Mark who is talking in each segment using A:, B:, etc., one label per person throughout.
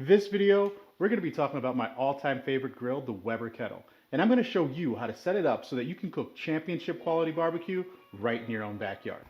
A: In this video, we're going to be talking about my all-time favorite grill, the Weber Kettle. And I'm going to show you how to set it up so that you can cook championship quality barbecue right in your own backyard.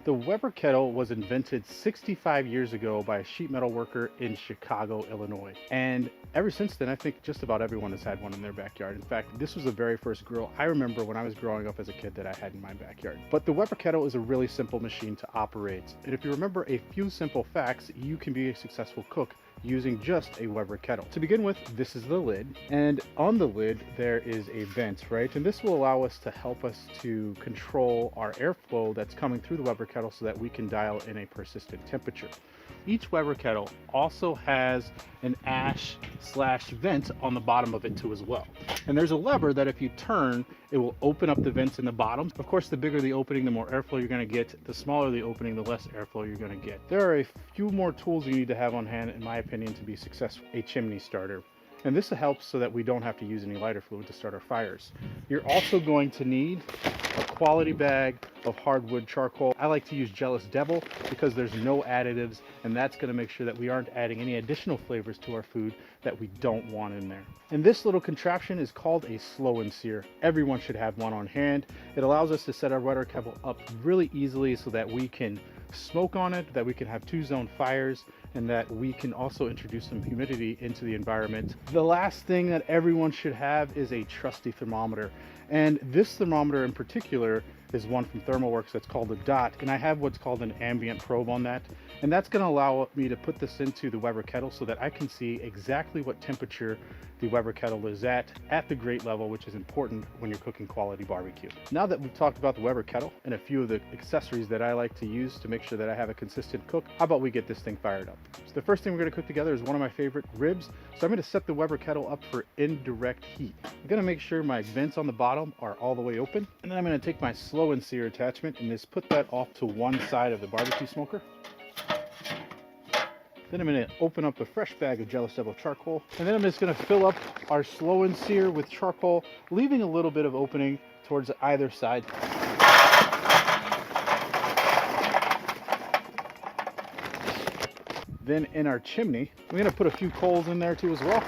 A: The Weber Kettle was invented 65 years ago by a sheet metal worker in Chicago, Illinois. And ever since then, I think just about everyone has had one in their backyard. In fact, this was the very first grill I remember when I was growing up as a kid that I had in my backyard. But the Weber Kettle is a really simple machine to operate. And if you remember a few simple facts, you can be a successful cook using just a Weber Kettle. To begin with, this is the lid, and on the lid there is a vent, right? And this will allow us to help us to control our airflow that's coming through the Weber Kettle so that we can dial in a persistent temperature. Each Weber Kettle also has an ash/vent on the bottom of it too as well. And there's a lever that if you turn, it will open up the vents in the bottom. Of course, the bigger the opening, the more airflow you're going to get. The smaller the opening, the less airflow you're going to get. There are a few more tools you need to have on hand, in my opinion, to be successful. A chimney starter. And this helps so that we don't have to use any lighter fluid to start our fires. You're also going to need a quality bag of hardwood charcoal. I like to use Jealous Devil because there's no additives, and that's going to make sure that we aren't adding any additional flavors to our food that we don't want in there. And this little contraption is called a slow and sear. Everyone should have one on hand. It allows us to set our Weber Kettle up really easily so that we can smoke on it, that we can have two-zone fires, and that we can also introduce some humidity into the environment. The last thing that everyone should have is a trusty thermometer. And this thermometer in particular is one from ThermalWorks that's called a DOT, and I have what's called an ambient probe on that. And that's going to allow me to put this into the Weber Kettle so that I can see exactly what temperature the Weber Kettle is at the grate level, which is important when you're cooking quality barbecue. Now that we've talked about the Weber Kettle and a few of the accessories that I like to use to make sure that I have a consistent cook, how about we get this thing fired up? So the first thing we're going to cook together is one of my favorite ribs. So I'm going to set the Weber Kettle up for indirect heat. I'm going to make sure my vents on the bottom are all the way open. And then I'm going to take my slow and sear attachment and just put that off to one side of the barbecue smoker. Then I'm going to open up a fresh bag of Jealous Devil charcoal, and then I'm just going to fill up our slow and sear with charcoal, leaving a little bit of opening towards either side. Then in our chimney, we're going to put a few coals in there too as well.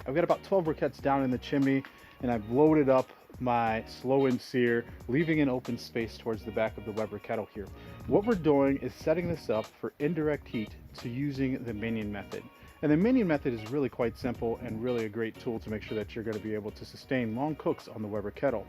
A: I've got about 12 briquettes down in the chimney, and I've loaded up my slow and sear, leaving an open space towards the back of the Weber Kettle here. What we're doing is setting this up for indirect heat to using the minion method. And the minion method is really quite simple and really a great tool to make sure that you're going to be able to sustain long cooks on the Weber Kettle.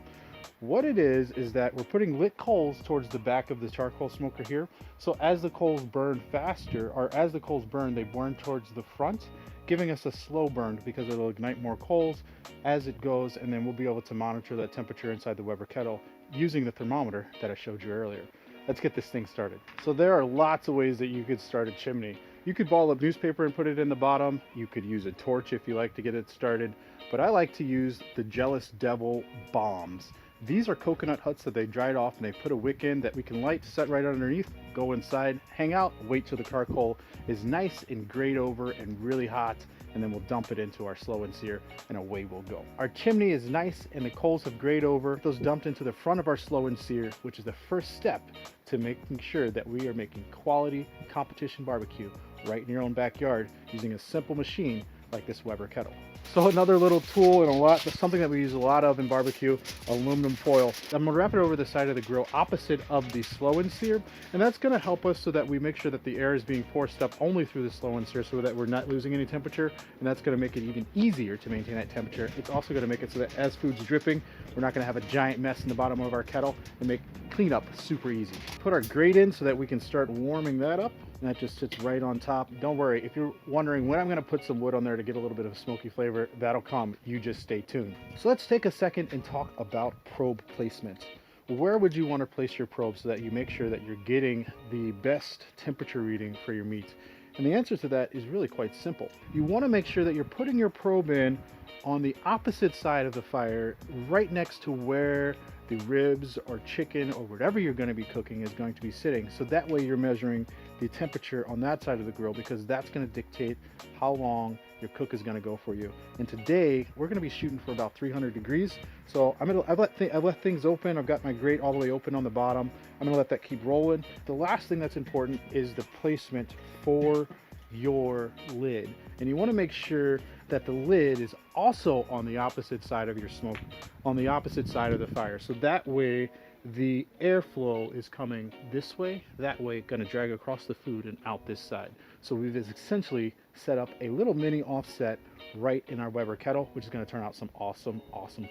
A: What it is that we're putting lit coals towards the back of the charcoal smoker here. So as the coals burn faster, or as the coals burn, they burn towards the front, giving us a slow burn because it'll ignite more coals as it goes, and then we'll be able to monitor that temperature inside the Weber Kettle using the thermometer that I showed you earlier. Let's get this thing started. So there are lots of ways that you could start a chimney. You could ball up newspaper and put it in the bottom. You could use a torch if you like to get it started, but I like to use the Jealous Devil bombs. These are coconut huts that they dried off, and they put a wick in that we can light, set right underneath, go inside, hang out, wait till the charcoal is nice and grayed over and really hot, and then we'll dump it into our slow and sear, and away we'll go. Our chimney is nice and the coals have grayed over. Those dumped into the front of our slow and sear, which is the first step to making sure that we are making quality competition barbecue right in your own backyard using a simple machine like this Weber Kettle. So another little tool and something that we use a lot of in barbecue, aluminum foil. I'm gonna wrap it over the side of the grill opposite of the slow and sear, and that's gonna help us so that we make sure that the air is being forced up only through the slow and sear so that we're not losing any temperature, and that's gonna make it even easier to maintain that temperature. It's also gonna make it so that as food's dripping, we're not gonna have a giant mess in the bottom of our kettle, and make cleanup super easy. Put our grate in so that we can start warming that up. And that just sits right on top. Don't worry, if you're wondering when I'm going to put some wood on there to get a little bit of a smoky flavor, that'll come. You just stay tuned. So let's take a second and talk about probe placement. Where would you want to place your probe so that you make sure that you're getting the best temperature reading for your meat? And the answer to that is really quite simple. You want to make sure that you're putting your probe in on the opposite side of the fire, right next to where the ribs or chicken or whatever you're going to be cooking is going to be sitting. So that way you're measuring the temperature on that side of the grill, because that's going to dictate how long your cook is going to go for you. And today we're going to be shooting for about 300 degrees. So I've let things open. I've got my grate all the way open on the bottom. I'm going to let that keep rolling. The last thing that's important is the placement for your lid, and you want to make sure that the lid is also on the opposite side of your smoke, on the opposite side of the fire, so that way the airflow is coming this way, that way it's going to drag across the food and out this side. So we've essentially set up a little mini offset right in our Weber kettle, which is going to turn out some awesome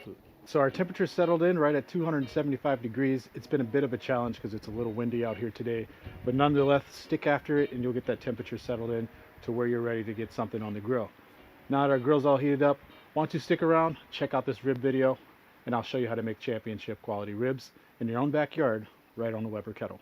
A: food. So our temperature settled in right at 275 degrees. It's been a bit of a challenge because it's a little windy out here today, but nonetheless, stick after it and you'll get that temperature settled in to where you're ready to get something on the grill. Now that our grill's all heated up, why don't you stick around, check out this rib video, and I'll show you how to make championship quality ribs in your own backyard right on the Weber kettle.